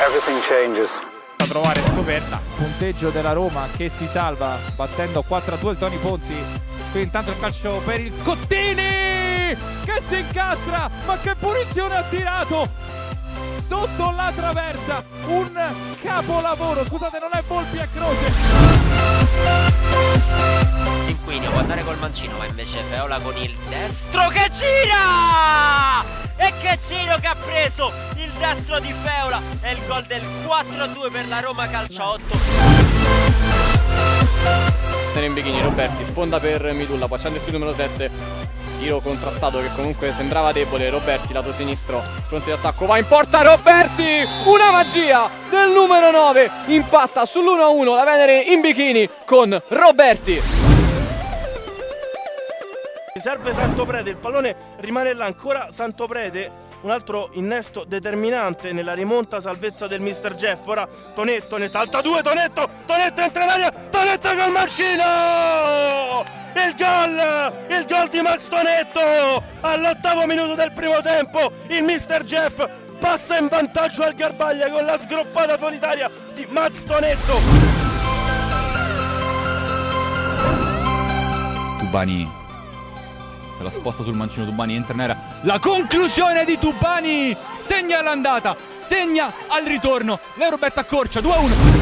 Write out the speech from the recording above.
everything changes. A trovare scoperta, punteggio della Roma che si salva battendo 4-2 il Toni Ponzi. Qui intanto il calcio per il Cottini che si incastra, ma che punizione ha tirato sotto la traversa, un capolavoro. Scusate, non è Volpi a croce. Inquinio può andare col mancino, ma invece Feola con il destro che gira! E che giro che ha preso il destro di Feola! È il gol del 4-2 per la Roma Calcio 8. In bikini Roberti, sponda per Midulla, poi accendersi il numero 7, tiro contrastato che comunque sembrava debole. Roberti lato sinistro, pronto di attacco, va in porta Roberti, una magia del numero 9, impatta sull'1-1 la Venere in bikini con Roberti. Serve Santoprete, il pallone rimane là, ancora Santoprete, un altro innesto determinante nella rimonta salvezza del Mr. Jeff. Ora Tonetto ne salta due, Tonetto entra in aria, Tonetto col mancino! Il gol di Max Tonetto all'8° minuto del primo tempo. Il Mr. Jeff passa in vantaggio al Garbaglia con la sgroppata solitaria di Max Tonetto. Tubani se la sposta sul mancino, Tubani entra in area, la conclusione di Tubani, segna all'andata, segna al ritorno, l'Eurobet accorcia 2-1.